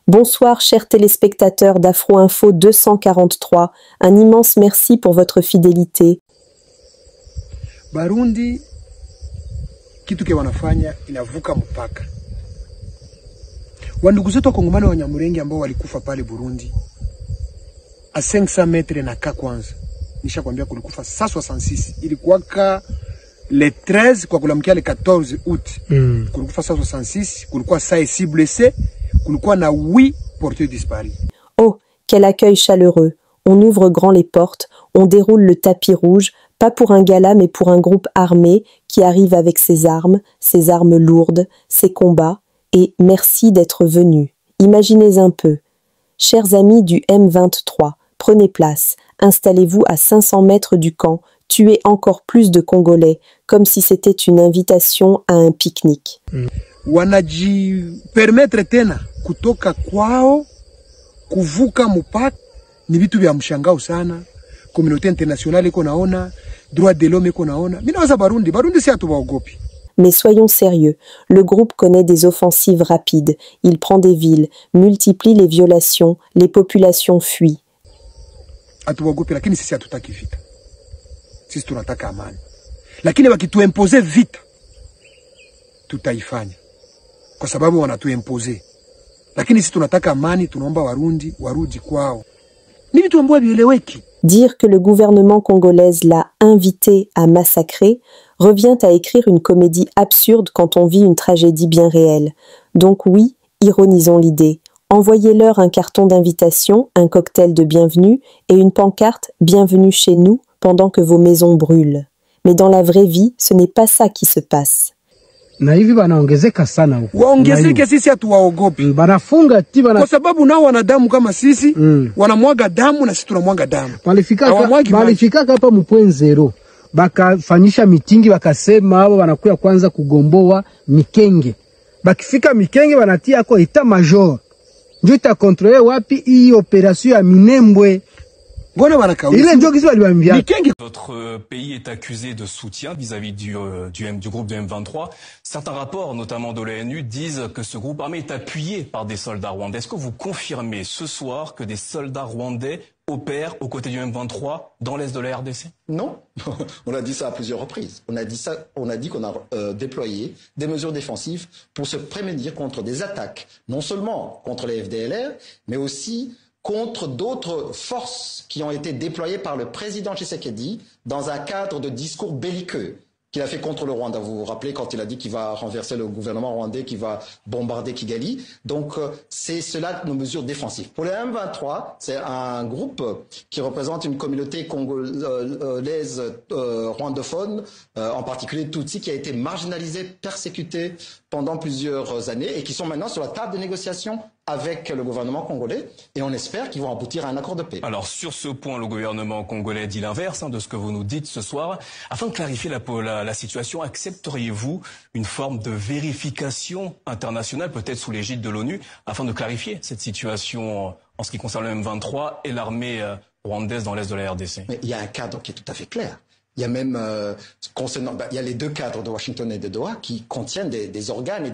Bonsoir chers téléspectateurs d'Afro Info 243, un immense merci pour votre fidélité. Barundi kitu ke wanafanya inavuka mpaka. Wandugu zetu wakongomani wa Wanyamulenge ambao walikufa pale Burundi a 500 metre na ka kwanza. Nishakwambia kulikufa 166. Ilikuwaka le 13 kwa kulamkia le 14 août. Kulikufa 166, kulikuwa 6 blessés, kulikuwa na 8 porteurs disparus. Oh, quel accueil chaleureux. On ouvre grand les portes, on déroule le tapis rouge, pas pour un gala mais pour un groupe armé qui arrive avec ses armes lourdes, ses combats, et merci d'être venus. Imaginez un peu. Chers amis du M23, prenez place, installez-vous à 500 mètres du camp, tuez encore plus de Congolais, comme si c'était une invitation à un pique-nique. Wanaji permettre tena kutoka kwao kuvuka mpaka ni vitu vya mshangao sana. Communauté internationale iko naona, droit de l'homme iko naona. Mimi nawaza Barundi si hatuwaogopi. Mais soyons sérieux, le groupe connaît des offensives rapides, il prend des villes, multiplie les violations, les populations fuient. Hatuwaogopi lakini sisi hatutaki vita. Sisi tunataka amani. Lakini wakituimpose vita tutaifanya. Kwa sababu wanatuimpose. Lakini sisi tunataka amani, tunaomba Warundi warudi kwao. Ni vitu ambavyo vieleweki. Dire que le gouvernement congolais l'a invité à massacrer revient à écrire une comédie absurde quand on vit une tragédie bien réelle. Donc oui, ironisons l'idée. Envoyez-leur un carton d'invitation, un cocktail de bienvenue et une pancarte « Bienvenue chez nous » pendant que vos maisons brûlent. Mais dans la vraie vie, ce n'est pas ça qui se passe. Na hivi wanaongezeka sana huko. Waongezeke sisi hatuwaogopi. Banafunga ti bana. Kwa sababu nao wanadamu kama sisi, wanamwaga damu na sisi tunamwaga damu. Walifika hapa mpwen zero. Bakafanyisha mitingi bakasema hao wanakuya kwanza kugomboa Mikenge. Bakifika Mikenge wanatia kwa etat major. Ndio itakontrole wapi hii operation ya Minembwe. Notre pays est accusé de soutien vis-à-vis du groupe de M23. Certains rapports, notamment de l'ONU, disent que ce groupe armé est appuyé par des soldats rwandais. Est-ce que vous confirmez ce soir que des soldats rwandais opèrent aux côtés du M23 dans l'est de la RDC? Non, on a dit ça à plusieurs reprises. On a dit qu'on a déployé des mesures défensives pour se prémunir contre des attaques, non seulement contre les FDLR, mais aussi contre d'autres forces qui ont été déployées par le président Tshisekedi dans un cadre de discours belliqueux qu'il a fait contre le Rwanda. Vous vous rappelez quand il a dit qu'il va renverser le gouvernement rwandais, qu'il va bombarder Kigali. Donc c'est cela nos mesures défensives. Pour les M23, c'est un groupe qui représente une communauté congolaise rwandophone, en particulier Tutsi, qui a été marginalisée, persécutée pendant plusieurs années et qui sont maintenant sur la table de négociation avec le gouvernement congolais et on espère qu'ils vont aboutir à un accord de paix. Alors sur ce point, le gouvernement congolais dit l'inverse de ce que vous nous dites ce soir. Afin de clarifier la situation, accepteriez-vous une forme de vérification internationale, peut-être sous l'égide de l'ONU, afin de clarifier cette situation en ce qui concerne le M23 et l'armée rwandaise dans l'est de la RDC? Mais il y a un cadre qui est tout à fait clair. Il y a même il y a les deux cadres de Washington et de Doha qui contiennent des organes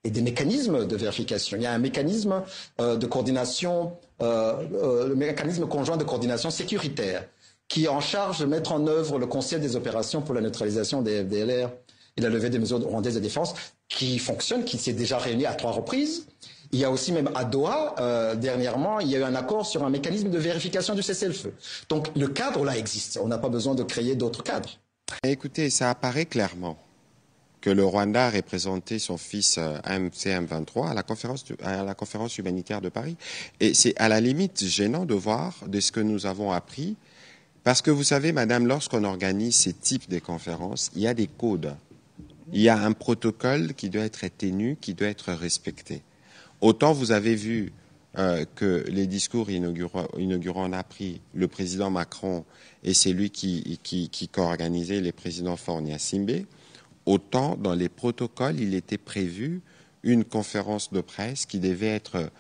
et des mécanismes de vérification. Il y a un mécanisme de coordination, le mécanisme conjoint de coordination sécuritaire qui est en charge de mettre en œuvre le Conseil des opérations pour la neutralisation des FDLR et la levée des mesures rwandaises de défense qui fonctionne, qui s'est déjà réuni à 3 reprises. Il y a aussi même à Doha, dernièrement, il y a eu un accord sur un mécanisme de vérification du cessez-le-feu. Donc le cadre là existe, on n'a pas besoin de créer d'autres cadres. Écoutez, ça apparaît clairement que le Rwanda a représenté son fils M23 à la conférence humanitaire de Paris. Et c'est à la limite gênant de voir de ce que nous avons appris. Parce que vous savez, madame, lorsqu'on organise ces types de conférences, il y a des codes. Il y a un protocole qui doit être tenu, qui doit être respecté. Autant vous avez vu que les discours inaugurants on a pris le président Macron et c'est lui qui co-organisait les présidents Faure et Simbe, autant dans les protocoles il était prévu une conférence de presse qui devait être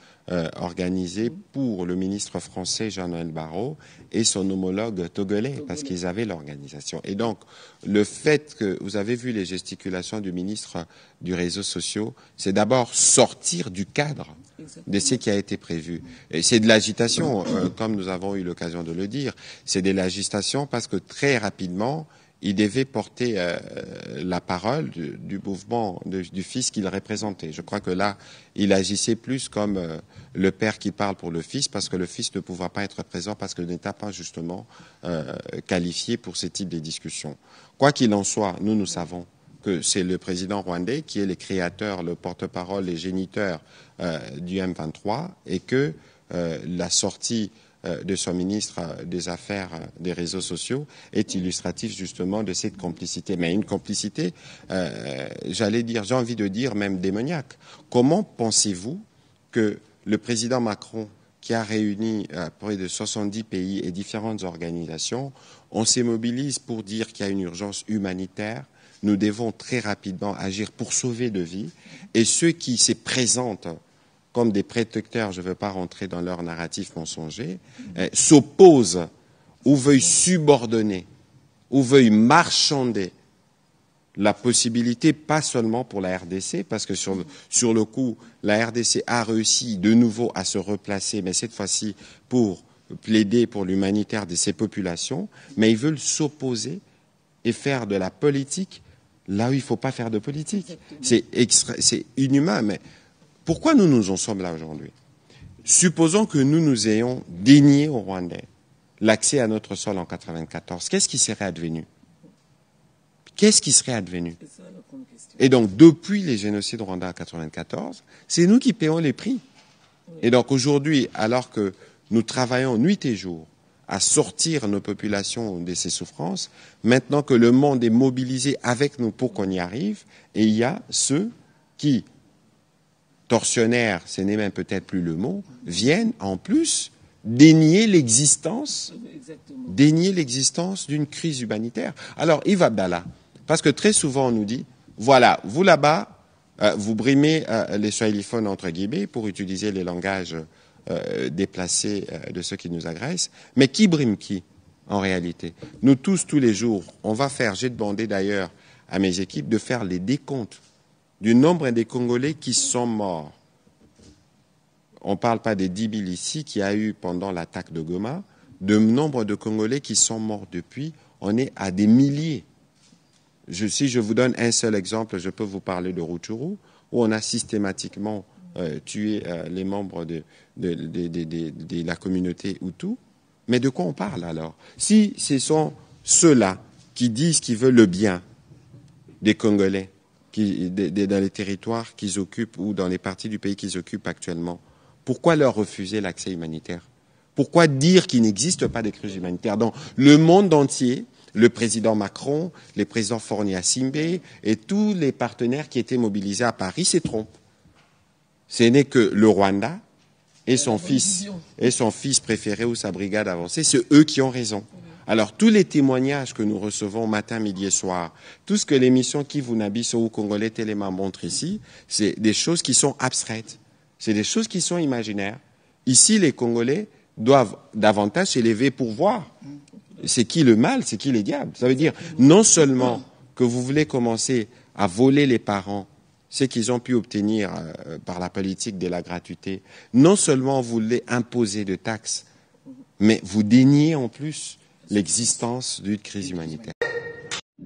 organisée pour le ministre français Jean-Noël Barrot et son homologue togolais, parce qu'ils avaient l'organisation. Et donc, le fait que vous avez vu les gesticulations du ministre du réseau social, c'est d'abord sortir du cadre de ce qui a été prévu. Et c'est de l'agitation, comme nous avons eu l'occasion de le dire. C'est de l'agitation parce que très rapidement, il devait porter la parole du mouvement du fils qu'il représentait. Je crois que là, il agissait plus comme le père qui parle pour le fils, parce que le fils ne pouvait pas être présent parce que n'était pas justement qualifié pour ce type de discussions. Quoi qu'il en soit, nous savons que c'est le président rwandais qui est le créateur, le porte-parole, les géniteurs du M23, et que la sortie de son ministre des Affaires des réseaux sociaux est illustratif justement de cette complicité. Mais une complicité, j'allais dire, j'ai envie de dire même démoniaque. Comment pensez-vous que le président Macron, qui a réuni près de 70 pays et différentes organisations, on se mobilise pour dire qu'il y a une urgence humanitaire, nous devons très rapidement agir pour sauver de vies, et ceux qui se présentent comme des prétecteurs, je ne veux pas rentrer dans leur narratif mensonger, s'opposent ou veuillent subordonner ou veuillent marchander la possibilité, pas seulement pour la RDC, parce que sur le coup, la RDC a réussi de nouveau à se replacer, mais cette fois-ci pour plaider pour l'humanitaire de ces populations, mais ils veulent s'opposer et faire de la politique là où il ne faut pas faire de politique. C'est inhumain, mais pourquoi nous en sommes là aujourd'hui? Supposons que nous ayons dénié aux Rwandais l'accès à notre sol en 1994. Qu'est-ce qui serait advenu? Qu'est-ce qui serait advenu? Et donc, depuis les génocides rwandais en 1994, c'est nous qui payons les prix. Et donc aujourd'hui, alors que nous travaillons nuit et jour à sortir nos populations de ces souffrances, maintenant que le monde est mobilisé avec nous pour qu'on y arrive, et il y a ceux qui, tortionnaires, ce n'est même peut-être plus le mot, viennent en plus dénier l'existence d'une crise humanitaire. Alors, Yves Abdallah, parce que très souvent on nous dit, voilà, vous là-bas, vous brimez les swahiliphones entre guillemets pour utiliser les langages déplacés de ceux qui nous agressent, mais qui brime qui en réalité? Nous tous, tous les jours, on va faire, j'ai demandé d'ailleurs à mes équipes de faire les décomptes du nombre des Congolais qui sont morts. On ne parle pas des 10 000 ici qu'il y a eu pendant l'attaque de Goma, de nombre de Congolais qui sont morts depuis, on est à des milliers. Si je vous donne un seul exemple, je peux vous parler de Rutshuru, où on a systématiquement tué les membres de la communauté Hutu. Mais de quoi on parle alors? Si ce sont ceux-là qui disent qu'ils veulent le bien des Congolais, dans les territoires qu'ils occupent ou dans les parties du pays qu'ils occupent actuellement, pourquoi leur refuser l'accès humanitaire? Pourquoi dire qu'il n'existe pas de crise humanitaire? Dans le monde entier, le président Macron, les présidents Faure Gnassingbe et tous les partenaires qui étaient mobilisés à Paris se trompent. Ce n'est que le Rwanda et son fils préféré ou sa brigade avancée, c'est eux qui ont raison. Alors, tous les témoignages que nous recevons matin, midi et soir, tout ce que l'émission Kivu Nabiso ou Congolais Téléma montre ici, c'est des choses qui sont abstraites. C'est des choses qui sont imaginaires. Ici, les Congolais doivent davantage s'élever pour voir. C'est qui le mal, c'est qui les diables. Ça veut dire, non seulement que vous voulez commencer à voler les parents, ce qu'ils ont pu obtenir par la politique de la gratuité, non seulement vous voulez imposer de taxes, mais vous déniez en plus l'existence d'une crise humanitaire.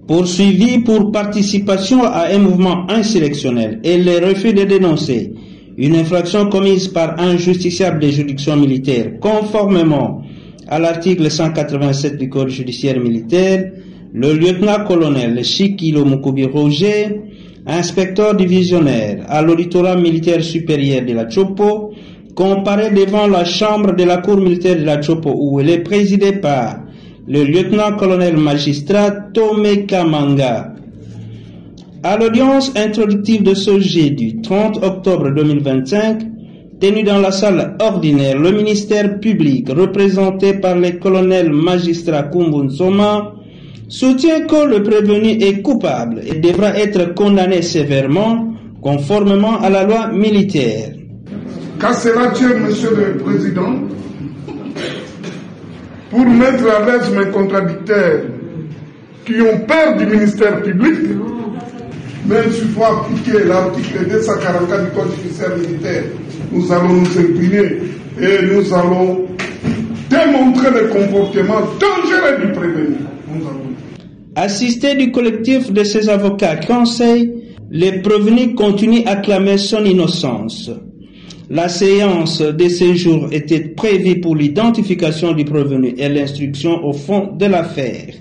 Poursuivi pour participation à un mouvement insurrectionnel et le refus de dénoncer une infraction commise par un justiciable de juridiction militaire conformément à l'article 187 du Code judiciaire militaire, le lieutenant-colonel Chikilo Mukubi Roger, inspecteur divisionnaire à l'auditorat militaire supérieur de la Chopo, comparaît devant la chambre de la cour militaire de la Chopo où elle est présidée par le lieutenant-colonel magistrat Tomé Kamanga. À l'audience introductive de ce jeudi 30 octobre 2025, tenue dans la salle ordinaire, le ministère public, représenté par le colonel magistrat Kumbun Soma, soutient que le prévenu est coupable et devra être condamné sévèrement conformément à la loi militaire. Qu'à cela tient, Monsieur le Président, pour mettre à l'aise mes contradicteurs qui ont peur du ministère public, même s'il faut appliquer l'article 244 du Code judiciaire militaire, nous allons nous incliner et nous allons démontrer le comportement dangereux du prévenu. Assisté du collectif de ses avocats conseils, les prévenus continuent à clamer son innocence. La séance de ce jour était prévue pour l'identification du prévenu et l'instruction au fond de l'affaire.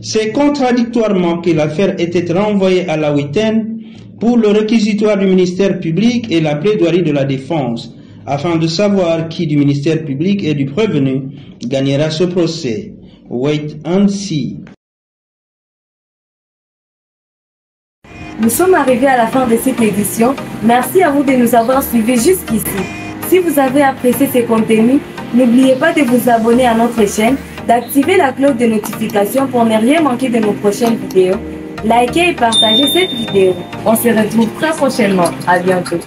C'est contradictoirement que l'affaire était renvoyée à la huitaine pour le réquisitoire du ministère public et la plaidoirie de la défense, afin de savoir qui du ministère public et du prévenu gagnera ce procès. Wait and see. Nous sommes arrivés à la fin de cette édition. Merci à vous de nous avoir suivis jusqu'ici. Si vous avez apprécié ces contenus, n'oubliez pas de vous abonner à notre chaîne, d'activer la cloche de notification pour ne rien manquer de nos prochaines vidéos. Likez et partagez cette vidéo. On se retrouve très prochainement. À bientôt.